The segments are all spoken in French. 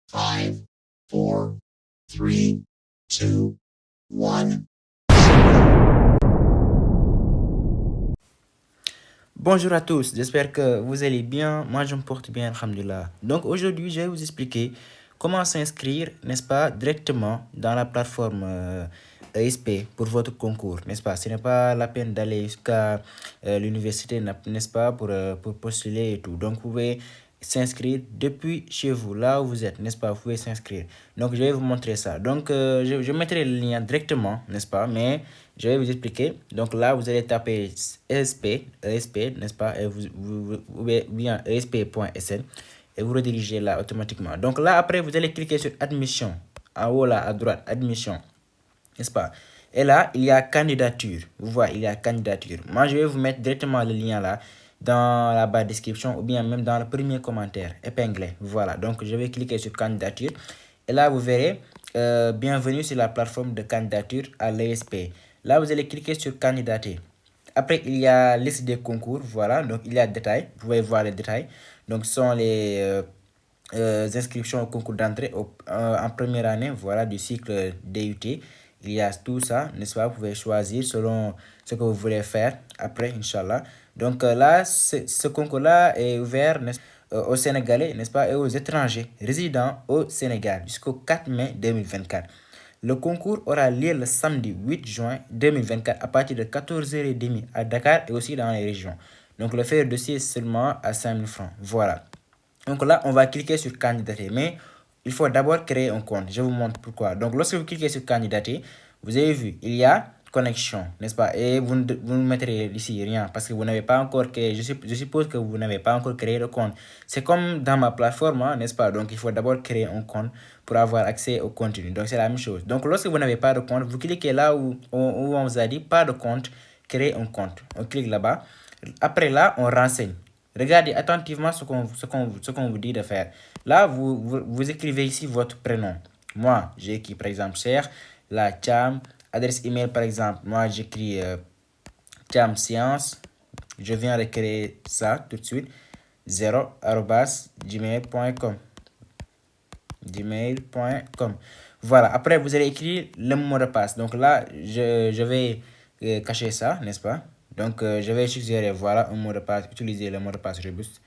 5, 4, 3, 2, 1. Bonjour à tous, j'espère que vous allez bien. Moi, je me porte bien, alhamdulillah. Donc, aujourd'hui, je vais vous expliquer comment s'inscrire, n'est-ce pas, directement dans la plateforme ESP pour votre concours, n'est-ce pas? Ce n'est pas la peine d'aller jusqu'à l'université, n'est-ce pas, pour postuler et tout. Donc, vous pouvez s'inscrire depuis chez vous, là où vous êtes, n'est-ce pas? Vous pouvez s'inscrire. Donc, je vais vous montrer ça. Donc, je mettrai le lien directement, n'est-ce pas? Mais je vais vous expliquer. Donc, là, vous allez taper ESP, n'est-ce pas? Et ou bien ESP.sn et vous redirigez là automatiquement. Donc, là, après, vous allez cliquer sur Admission. En haut, là, à droite, Admission, n'est-ce pas? Et là, il y a candidature. Vous voyez, il y a candidature. Moi, je vais vous mettre directement le lien là dans la barre de description ou bien même dans le premier commentaire épinglé. Voilà, donc je vais cliquer sur candidature. Et là, vous verrez, bienvenue sur la plateforme de candidature à l'ESP. Là, vous allez cliquer sur candidater. Après, il y a liste des concours. Voilà, donc il y a détails. Vous pouvez voir les détails. Donc, ce sont les inscriptions au concours d'entrée en première année, voilà, du cycle DUT. Il y a tout ça, n'est-ce pas? Vous pouvez choisir selon ce que vous voulez faire après, Inch'Allah. Donc là, ce concours-là est ouvert aux Sénégalais, n'est-ce pas, et aux étrangers résidant au Sénégal jusqu'au 4 mai 2024. Le concours aura lieu le samedi 8 juin 2024 à partir de 14h30 à Dakar et aussi dans les régions. Donc le frais de dossier est seulement à 5 000 francs. Voilà. Donc là, on va cliquer sur candidater. Mais il faut d'abord créer un compte. Je vous montre pourquoi. Donc lorsque vous cliquez sur candidater, vous avez vu, il y a connexion, n'est-ce pas? Et vous ne mettrez ici rien parce que vous n'avez pas encore créé. Je suppose que vous n'avez pas encore créé le compte. C'est comme dans ma plateforme, hein, n'est-ce pas? Donc il faut d'abord créer un compte pour avoir accès au contenu. Donc c'est la même chose. Donc lorsque vous n'avez pas de compte, vous cliquez là où on vous a dit pas de compte, créer un compte. On clique là-bas. Après là, on renseigne. Regardez attentivement ce qu'on vous dit de faire. Là, vous écrivez ici votre prénom. Moi, j'ai écrit par exemple Cher, la Cham, adresse email par exemple. Moi, j'écris Cham Science. Je viens de créer ça tout de suite. 0@gmail.com. Gmail.com. Voilà, après vous allez écrire le mot de passe. Donc là, je vais cacher ça, n'est-ce pas? Donc je vais suggérer, voilà, un mot de passe, utiliser le mot de passe robuste.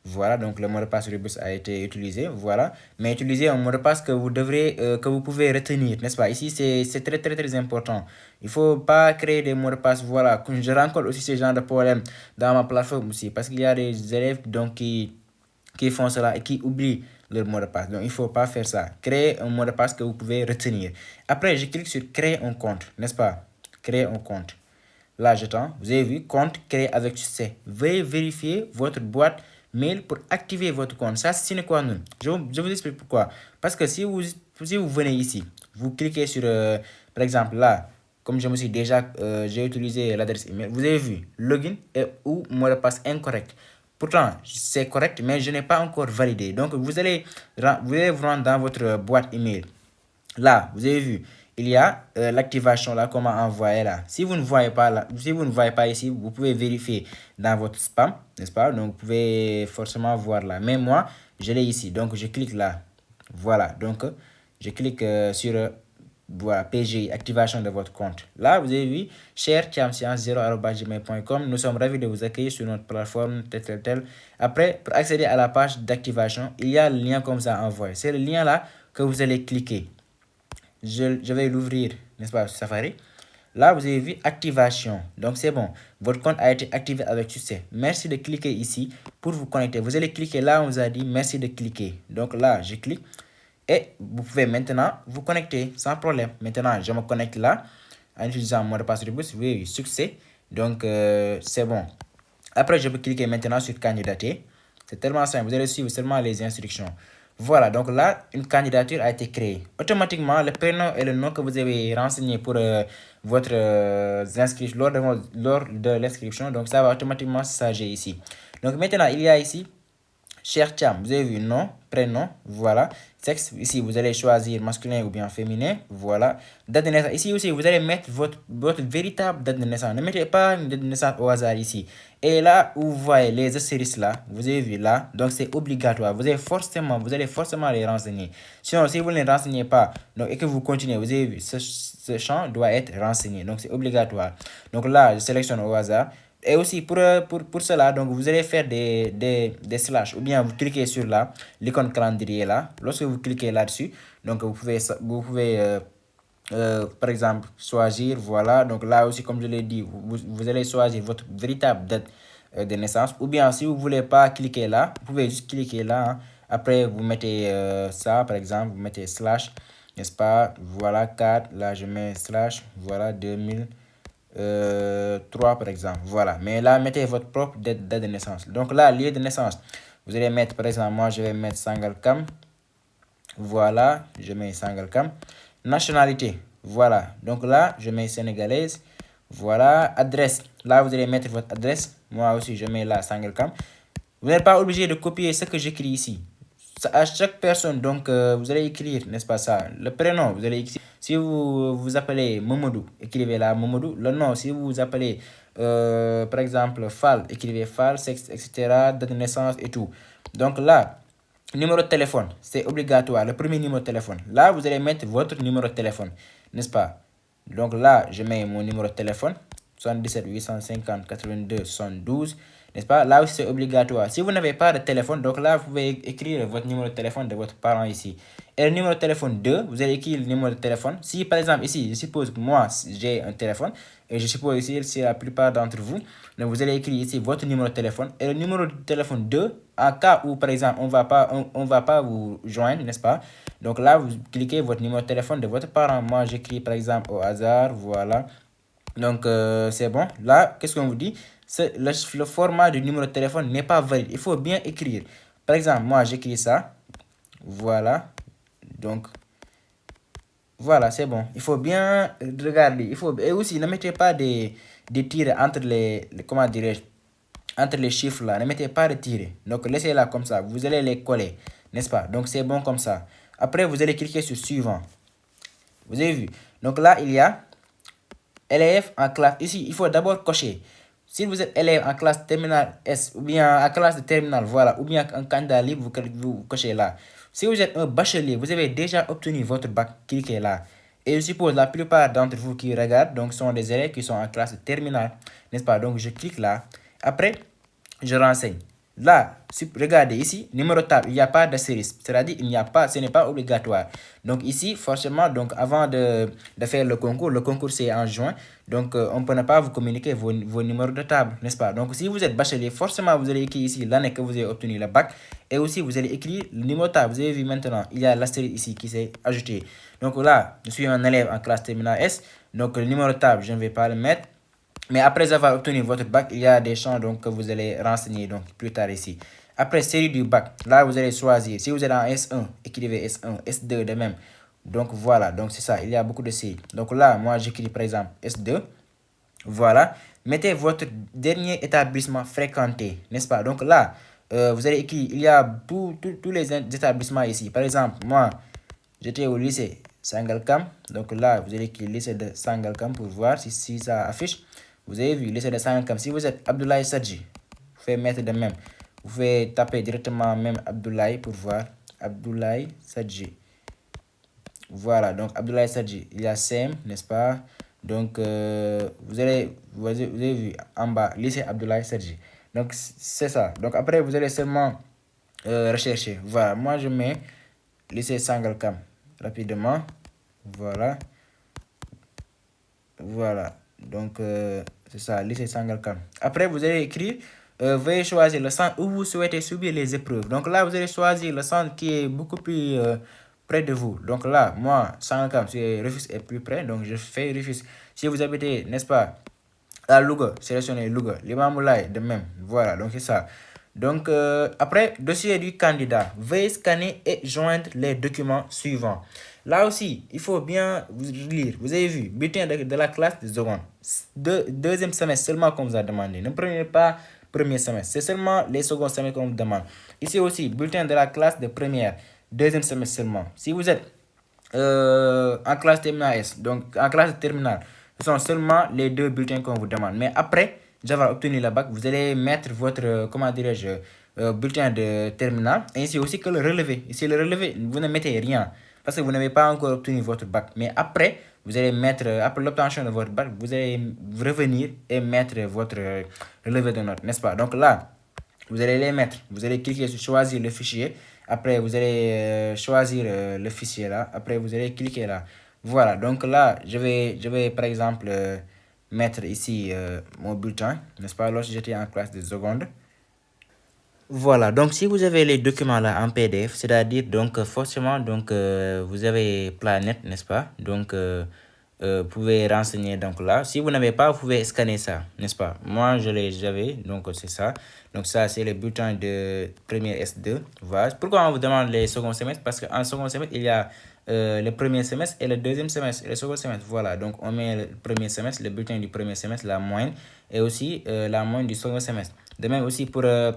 Voilà, donc le mot de passe robuste a été utilisé, voilà. Mais utilisez un mot de passe que vous devrez, que vous pouvez retenir, n'est-ce pas? Ici, c'est très, très, très important. Il ne faut pas créer des mots de passe, voilà. Je rencontre aussi ce genre de problème dans ma plateforme aussi, parce qu'il y a des élèves donc, qui font cela et qui oublient leur mot de passe. Donc, il ne faut pas faire ça. Créer un mot de passe que vous pouvez retenir. Après, je clique sur créer un compte, n'est-ce pas? Créer un compte. Là, j'attends. Vous avez vu, compte créé avec succès. Veuillez vérifier votre boîte mail pour activer votre compte. Ça, c'est quoi non? Je vous explique pourquoi. Parce que si vous venez ici, vous cliquez sur, par exemple, là, comme je me suis déjà, j'ai utilisé l'adresse email. Vous avez vu, login et ou mot de passe incorrect. Pourtant, c'est correct, mais je n'ai pas encore validé. Donc, vous allez vous rendre dans votre boîte email. Là, vous avez vu, il y a l'activation là, comment envoyer là. Si vous ne voyez pas là, si vous ne voyez pas ici, vous pouvez vérifier dans votre spam, n'est-ce pas? Donc, vous pouvez forcément voir là. Mais moi, je l'ai ici. Donc, je clique là. Voilà. Donc, je clique sur voilà, PGI, activation de votre compte. Là, vous avez vu, cher tiamscience0@gmail.com. Nous sommes ravis de vous accueillir sur notre plateforme, tel. Après, pour accéder à la page d'activation, il y a le lien comme ça envoyé. C'est le lien là que vous allez cliquer. Je vais l'ouvrir, n'est-ce pas, sur Safari. Là, vous avez vu activation. Donc, c'est bon. Votre compte a été activé avec succès. Merci de cliquer ici pour vous connecter. Vous allez cliquer là, on vous a dit merci de cliquer. Donc là, je clique. Et vous pouvez maintenant vous connecter sans problème. Maintenant, je me connecte là en utilisant mon mot de passe robuste. Oui, succès. Donc, c'est bon. Après, je peux cliquer maintenant sur candidater. C'est tellement simple. Vous allez suivre seulement les instructions. Voilà, donc là, une candidature a été créée. Automatiquement, le prénom et le nom que vous avez renseigné pour votre inscription, lors de l'inscription, donc ça va automatiquement s'agir ici. Donc maintenant, il y a ici Cher Cham, vous avez vu nom, prénom, voilà. Sexe, ici vous allez choisir masculin ou bien féminin, voilà. Date de naissance, ici aussi vous allez mettre votre véritable date de naissance. Ne mettez pas une date de naissance au hasard ici. Et là où vous voyez les astérisques là, vous avez vu là, donc c'est obligatoire. Vous allez forcément les renseigner. Sinon, si vous ne les renseignez pas donc, et que vous continuez, vous avez vu, ce champ doit être renseigné. Donc c'est obligatoire. Donc là, je sélectionne au hasard. Et aussi pour cela, donc vous allez faire des slash ou bien vous cliquez sur là, l'icône calendrier là. Lorsque vous cliquez là-dessus, donc vous pouvez par exemple choisir, voilà. Donc là aussi, comme je l'ai dit, vous allez choisir votre véritable date de naissance. Ou bien si vous voulez pas cliquer là, vous pouvez juste cliquer là, hein. Après, vous mettez ça, par exemple, vous mettez slash, n'est-ce pas? Voilà, 4, là je mets slash, voilà, 2000. 3 par exemple, voilà. Mais là, mettez votre propre date de naissance. Donc là, lieu de naissance, vous allez mettre, par exemple, moi je vais mettre Sangalkam. Voilà, je mets Sangalkam. Nationalité, voilà. Donc là, je mets sénégalaise. Voilà, adresse. Là, vous allez mettre votre adresse. Moi aussi, je mets là Sangalkam. Vous n'êtes pas obligé de copier ce que j'écris ici. À chaque personne, donc, vous allez écrire, n'est-ce pas ça? Le prénom, vous allez écrire. Si vous vous appelez Momodou, écrivez là Momodou. Le nom, si vous vous appelez, par exemple, Fall, écrivez Fall, sexe, etc., date de naissance et tout. Donc là, numéro de téléphone, c'est obligatoire. Le premier numéro de téléphone. Là, vous allez mettre votre numéro de téléphone, n'est-ce pas? Donc là, je mets mon numéro de téléphone. 77 850 82 72, n'est-ce pas? Là aussi, c'est obligatoire. Si vous n'avez pas de téléphone, donc là, vous pouvez écrire votre numéro de téléphone de votre parent ici. Et le numéro de téléphone 2, vous allez écrire le numéro de téléphone. Si, par exemple, ici, je suppose que moi, j'ai un téléphone, et je suppose ici, c'est la plupart d'entre vous, donc vous allez écrire ici votre numéro de téléphone. Et le numéro de téléphone 2, en cas où, par exemple, on va pas vous joindre, n'est-ce pas? Donc là, vous cliquez votre numéro de téléphone de votre parent. Moi, j'écris, par exemple, au hasard, voilà. Donc, c'est bon. Là, qu'est-ce qu'on vous dit? Le format du numéro de téléphone n'est pas valide. Il faut bien écrire. Par exemple, moi, j'écris ça. Voilà. Donc, voilà, c'est bon. Il faut bien regarder. Et aussi, ne mettez pas des tirs entre comment dirais-je, entre les chiffres là. Ne mettez pas de tirs. Donc, laissez-la comme ça. Vous allez les coller. N'est-ce pas? Donc, c'est bon comme ça. Après, vous allez cliquer sur suivant. Vous avez vu? Donc là, il y a élève en classe. Ici, il faut d'abord cocher. Si vous êtes élève en classe terminale S ou bien en classe de terminale, voilà, ou bien un candidat libre, vous cochez là. Si vous êtes un bachelier, vous avez déjà obtenu votre bac, cliquez là. Et je suppose la plupart d'entre vous qui regardent donc sont des élèves qui sont en classe de terminale, n'est-ce pas? Donc je clique là. Après, je renseigne. Là, regardez ici, numéro de table, il n'y a pas d'astérisque. C'est-à-dire, il n'y a pas, ce n'est pas obligatoire. Donc ici, forcément, donc avant de faire le concours c'est en juin. Donc on ne peut pas vous communiquer vos numéros de table, n'est-ce pas? Donc si vous êtes bachelier, forcément, vous allez écrire ici l'année que vous avez obtenu le bac. Et aussi, vous allez écrire le numéro de table. Vous avez vu maintenant, il y a l'astérisque ici qui s'est ajouté. Donc là, je suis un élève en classe terminale S. Donc le numéro de table, je ne vais pas le mettre. Mais après avoir obtenu votre bac, il y a des champs donc, que vous allez renseigner donc, plus tard ici. Après, série du bac, là vous allez choisir. Si vous êtes en S1, écrivez S1, S2 de même. Donc voilà, donc c'est ça, il y a beaucoup de séries. Donc là, moi j'écris par exemple S2. Voilà, mettez votre dernier établissement fréquenté, n'est-ce pas? Donc là, vous allez écrire, il y a tous les établissements ici. Par exemple, moi, j'étais au lycée Sangalkam. Donc là, vous allez écrire lycée de Sangalkam pour voir si ça affiche. Vous avez vu, lycée de Sangalkam. Si vous êtes Abdoulaye Sadji, vous pouvez mettre de même. Vous pouvez taper directement même Abdoulaye pour voir. Abdoulaye Sadji. Voilà, donc Abdoulaye Sadji, il y a SEM, n'est-ce pas? Donc, vous avez vu en bas, lycée Abdoulaye Sadji. Donc, c'est ça. Donc, après, vous allez seulement rechercher. Voilà, moi, je mets lycée Sangalkam rapidement. Voilà. Voilà. Donc, c'est ça, lycée Sangalkam. Après, vous allez écrire, veuillez choisir le centre où vous souhaitez subir les épreuves. Donc là, vous allez choisir le centre qui est beaucoup plus près de vous. Donc là, moi, Sangalkam, Rufisque est plus près. Donc, je fais Rufisque. Si vous habitez, n'est-ce pas, à Louga, sélectionnez Louga. Limamoulaye, de même. Voilà, donc c'est ça. Donc, après, dossier du candidat. Veuillez scanner et joindre les documents suivants. Là aussi, il faut bien vous lire. Vous avez vu, bulletin de la classe de seconde. Deuxième semestre seulement qu'on vous a demandé. Ne prenez pas premier semestre. C'est seulement les seconds semestres qu'on vous demande. Ici aussi, bulletin de la classe de première, deuxième semestre seulement. Si vous êtes en classe terminale S, donc en classe terminale, ce sont seulement les deux bulletins qu'on vous demande. Mais après avoir obtenu la bac, vous allez mettre votre, comment dirais-je, bulletin de terminale, ainsi aussi que le relevé. Ici, le relevé, vous ne mettez rien parce que vous n'avez pas encore obtenu votre bac. Mais après, vous allez mettre, après l'obtention de votre bac, vous allez revenir et mettre votre relevé de notes, n'est-ce pas? Donc là, vous allez les mettre, vous allez cliquer sur choisir le fichier, après vous allez choisir le fichier là, après vous allez cliquer là. Voilà, donc là, je vais par exemple mettre ici mon bulletin, n'est-ce pas, lorsque j'étais en classe de seconde. Voilà, donc si vous avez les documents là en PDF, c'est-à-dire donc forcément donc vous avez Planète, n'est-ce pas? Donc vous pouvez renseigner donc là. Si vous n'avez pas, vous pouvez scanner ça, n'est-ce pas? Moi j'avais, donc c'est ça. Donc ça c'est le bulletin de premier S2. Voilà. Pourquoi on vous demande les seconds semestres? Parce qu'en second semestre il y a le premier semestre et le deuxième semestre et le second semestre. Voilà, donc on met le premier semestre, le bulletin du premier semestre, la moyenne et aussi la moyenne du second semestre. De même aussi pour en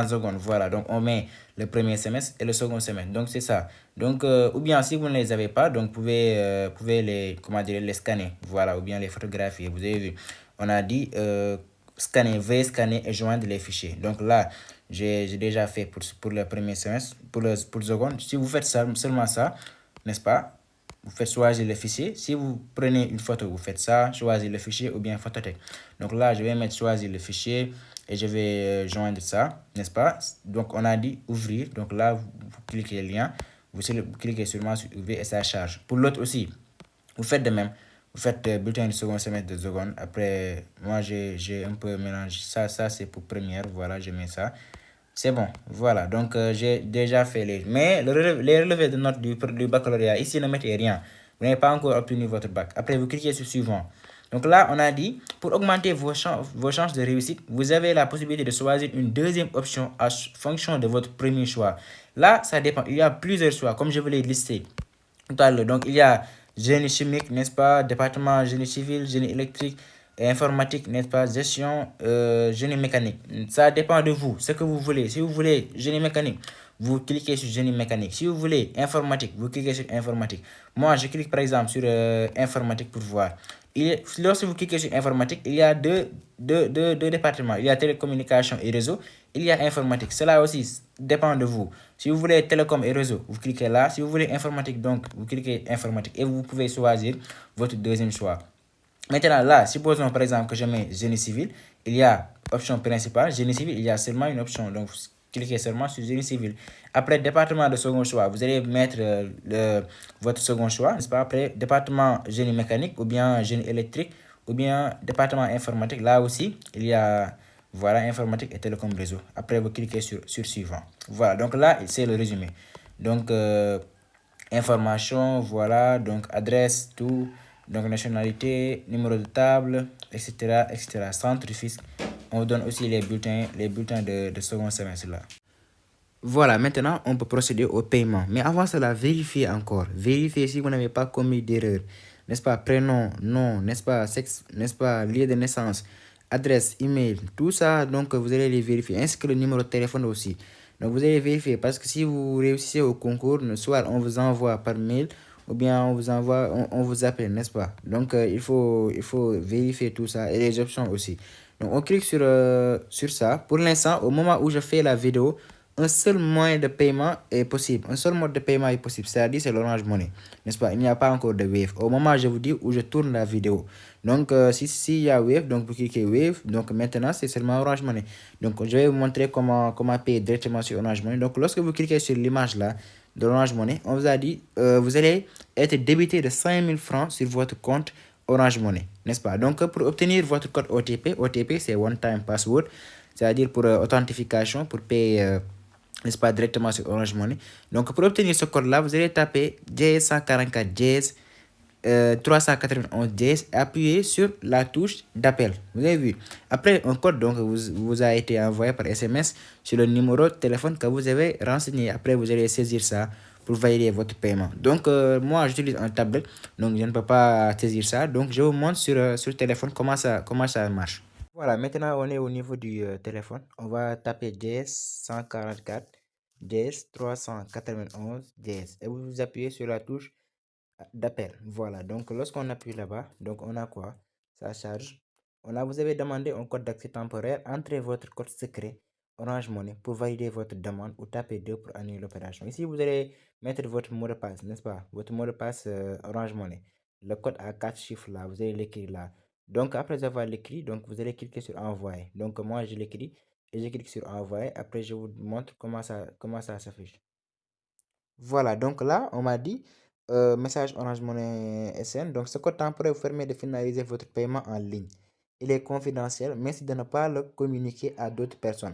seconde. Voilà, donc on met le premier semestre et le second semestre. Donc c'est ça. Donc, ou bien si vous ne les avez pas, donc pouvez les, comment dire, les scanner. Voilà, ou bien les photographier. Vous avez vu, on a dit scanner, veuillez scanner et joindre les fichiers. Donc là, j'ai déjà fait pour le premier semestre, pour le second. Si vous faites ça, seulement ça, n'est-ce pas? Vous faites choisir le fichier. Si vous prenez une photo, vous faites ça, choisir le fichier ou bien photothèque. Donc là, je vais mettre choisir le fichier et je vais joindre ça, n'est-ce pas? Donc on a dit ouvrir. Donc là, vous cliquez le lien, vous cliquez sûrement sur ouvrir et ça charge. Pour l'autre aussi, vous faites de même. Vous faites bulletin du second semestre de seconde. Après, moi, j'ai un peu mélangé ça. Ça, c'est pour première. Voilà, je mets ça. C'est bon, voilà, donc j'ai déjà fait les... Mais les relevés de notes du baccalauréat, ici ne mettez rien. Vous n'avez pas encore obtenu votre bac. Après, vous cliquez sur suivant. Donc là, on a dit, pour augmenter vos chances de réussite, vous avez la possibilité de choisir une deuxième option en fonction de votre premier choix. Là, ça dépend. Il y a plusieurs choix, comme je vous l'ai listé tout à l'heure. Donc, il y a génie chimique, n'est-ce pas, département génie civil, génie électrique, informatique, n'est-ce pas, gestion, génie mécanique. Ça dépend de vous, ce que vous voulez. Si vous voulez génie mécanique, vous cliquez sur génie mécanique. Si vous voulez informatique, vous cliquez sur informatique. Moi, je clique par exemple sur informatique pour voir. Lorsque vous cliquez sur informatique, il y a deux départements. Il y a télécommunication et réseau. Il y a informatique. Cela aussi dépend de vous. Si vous voulez télécom et réseau, vous cliquez là. Si vous voulez informatique, donc vous cliquez informatique et vous pouvez choisir votre deuxième choix. Maintenant, là, supposons par exemple que je mets génie civil, il y a option principale, génie civil, il y a seulement une option. Donc, vous cliquez seulement sur génie civil. Après, département de second choix, vous allez mettre votre second choix, n'est-ce pas? Après, département génie mécanique, ou bien génie électrique, ou bien département informatique. Là aussi, il y a, voilà, informatique et télécom réseau. Après, vous cliquez sur suivant. Voilà, donc là, c'est le résumé. Donc, information, voilà, donc adresse, tout. Donc nationalité, numéro de table, etc. etc. Centre fisc. On vous donne aussi les bulletins de second semestre là. Voilà, maintenant on peut procéder au paiement. Mais avant cela, vérifiez encore. Vérifiez si vous n'avez pas commis d'erreur. N'est-ce pas? Prénom, nom, n'est-ce pas? Sexe, n'est-ce pas? Lieu de naissance, adresse, email, tout ça. Donc vous allez les vérifier. Ainsi que le numéro de téléphone aussi. Donc vous allez vérifier parce que si vous réussissez au concours, soit on vous envoie par mail ou bien on vous envoie, on vous appelle, n'est-ce pas? Donc il faut vérifier tout ça et les options aussi. Donc on clique sur ça. Pour l'instant, au moment où je fais la vidéo, un seul moyen de paiement est possible. Un seul mode de paiement est possible, c'est-à-dire c'est l'Orange Money, n'est-ce pas? Il n'y a pas encore de Wave. Au moment où je vous dis où je tourne la vidéo. Donc si il y a Wave, donc vous cliquez Wave. Donc maintenant c'est seulement Orange Money. Donc je vais vous montrer comment payer directement sur Orange Money. Donc lorsque vous cliquez sur l'image là de l'Orange Money, on vous a dit vous allez être débité de 5000 francs sur votre compte Orange Money, n'est-ce pas? Donc pour obtenir votre code OTP c'est One Time Password, c'est-à-dire pour authentification, pour payer n'est-ce pas, directement sur Orange Money. Donc pour obtenir ce code là, vous allez taper JS144 391 JS et appuyer sur la touche d'appel. Vous avez vu. Après, un code donc vous a été envoyé par SMS sur le numéro de téléphone que vous avez renseigné. Après, vous allez saisir ça pour valider votre paiement. Donc moi j'utilise un tablette, donc je ne peux pas saisir ça. Donc je vous montre sur le téléphone comment ça marche. Voilà, maintenant on est au niveau du téléphone. On va taper DS 144, DS 391, DS. Et vous appuyez sur la touche d'appel. Voilà, donc lorsqu'on appuie là-bas, donc on a quoi? Ça charge. Vous avez demandé un code d'accès temporaire. Entrez votre code secret Orange Money pour valider votre demande ou tapez 2 pour annuler l'opération. Ici, vous allez mettre votre mot de passe, n'est-ce pas? Votre mot de passe Orange Money. Le code à 4 chiffres là, vous allez l'écrire là. Donc, après avoir l'écrit, donc vous allez cliquer sur envoyer. Donc, moi, je l'écris et je clique sur envoyer. Après, je vous montre comment ça s'affiche. Voilà, donc là, on m'a dit message Orange Money SN. Donc, ce code temporaire vous permet de finaliser votre paiement en ligne. Il est confidentiel. Merci de ne pas le communiquer à d'autres personnes.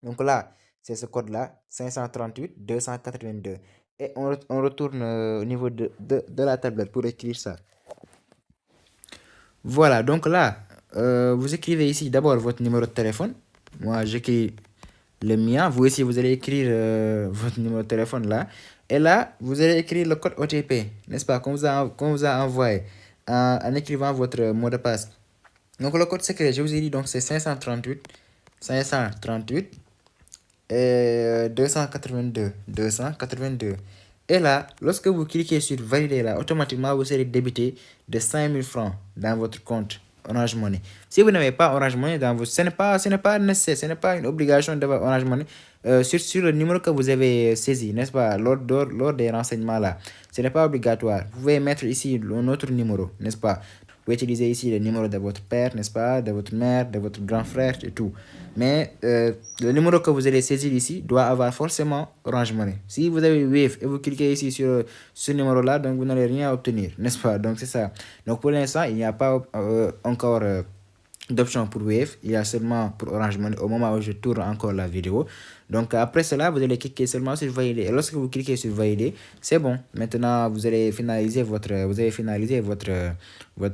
Donc là, c'est ce code-là, 538 282. Et on retourne au niveau de la tablette pour écrire ça. Voilà, donc là, vous écrivez ici d'abord votre numéro de téléphone. Moi, j'écris le mien. Vous aussi, vous allez écrire votre numéro de téléphone là. Et là, vous allez écrire le code OTP, n'est-ce pas, qu'on vous a envoyé en écrivant votre mot de passe. Donc, le code secret, je vous ai dit, donc c'est 538 et 282. Et là, lorsque vous cliquez sur valider là, automatiquement vous serez débité de 5000 francs dans votre compte Orange Money. Si vous n'avez pas Orange Money dans votre... Ce n'est pas nécessaire, ce n'est pas une obligation d'avoir Orange Money sur le numéro que vous avez saisi, n'est-ce pas, lors des renseignements là. Ce n'est pas obligatoire. Vous pouvez mettre ici un autre numéro, n'est-ce pas. Vous pouvez utiliser ici le numéro de votre père, n'est-ce pas, de votre mère, de votre grand frère et tout. Mais le numéro que vous allez saisir ici doit avoir forcément Orange Money. Si vous avez Wave et vous cliquez ici sur ce numéro-là, donc vous n'allez rien obtenir, n'est-ce pas? Donc c'est ça. Donc pour l'instant, il n'y a pas encore d'option pour Wave. Il y a seulement pour Orange Money au moment où je tourne encore la vidéo. Donc après cela, vous allez cliquer seulement sur valider. Et lorsque vous cliquez sur valider, c'est bon. Maintenant, vous avez finalisé votre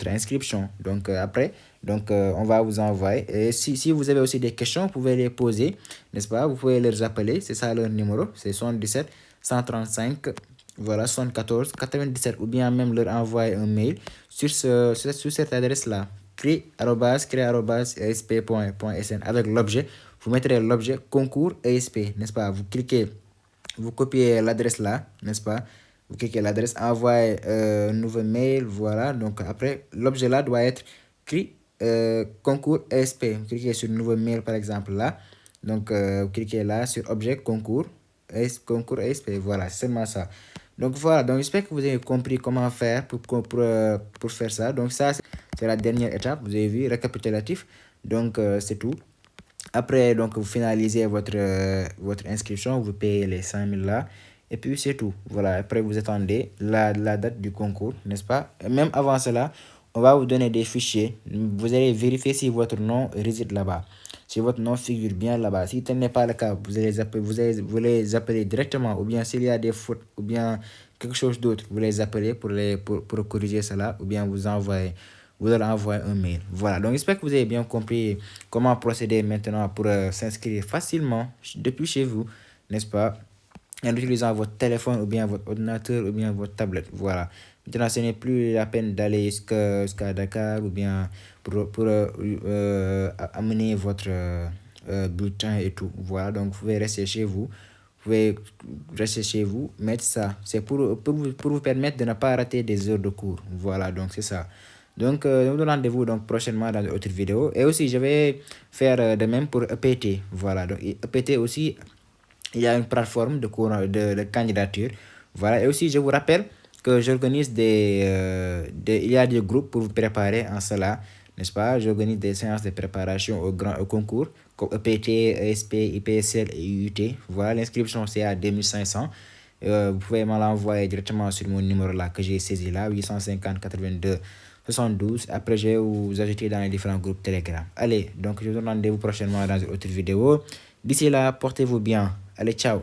inscription. Donc après, donc on va vous envoyer. Et si vous avez aussi des questions, vous pouvez les poser, n'est-ce pas? Vous pouvez les appeler. C'est ça leur numéro. C'est 77 135. Voilà, 74 97, ou bien même leur envoyer un mail sur cette adresse-là, cri@esp.sn avec l'objet. Vous mettrez l'objet concours ESP, n'est-ce pas? Vous cliquez, vous copiez l'adresse là, n'est-ce pas? Vous cliquez l'adresse, envoyez un nouveau mail, voilà. Donc après, l'objet là doit être CRI concours ESP. Vous cliquez sur nouveau mail par exemple là. Donc vous cliquez là sur objet concours ESP, voilà, c'est seulement ça. Donc voilà, donc j'espère que vous avez compris comment faire pour faire ça. Donc ça, c'est la dernière étape, vous avez vu, récapitulatif. Donc c'est tout. Après, donc vous finalisez votre inscription, vous payez les 5000 là. Et puis c'est tout. Voilà, après vous attendez la date du concours, n'est-ce pas? Et même avant cela, on va vous donner des fichiers. Vous allez vérifier si votre nom réside là-bas. Si votre nom figure bien là-bas. Si tel n'est pas le cas, vous les appelez directement. Ou bien s'il y a des fautes, ou bien quelque chose d'autre, vous les appelez pour corriger cela. Ou bien vous leur envoyez un mail. Voilà, donc j'espère que vous avez bien compris comment procéder maintenant pour s'inscrire facilement depuis chez vous, n'est-ce pas? En utilisant votre téléphone ou bien votre ordinateur ou bien votre tablette. Voilà. Maintenant, ce n'est plus la peine d'aller jusqu'à Dakar ou bien pour amener votre bulletin et tout. Voilà, donc vous pouvez rester chez vous. Vous pouvez rester chez vous, mettre ça. C'est pour vous permettre de ne pas rater des heures de cours. Voilà, donc c'est ça. Donc, nous donnons rendez-vous donc prochainement dans une autre vidéo. Et aussi, je vais faire de même pour EPT. Voilà, donc EPT aussi, il y a une plateforme de candidature. Voilà, et aussi je vous rappelle que j'organise il y a des groupes pour vous préparer en cela, n'est-ce pas? J'organise des séances de préparation au concours, comme EPT, ESP, IPSL et UUT. Voilà, l'inscription c'est à 2500. Vous pouvez me l'envoyer directement sur mon numéro là que j'ai saisi là, 850 82 72. Après, je vais vous ajouter dans les différents groupes Telegram. Allez, donc je vous donne rendez-vous prochainement dans une autre vidéo. D'ici là, portez-vous bien. Allez, ciao.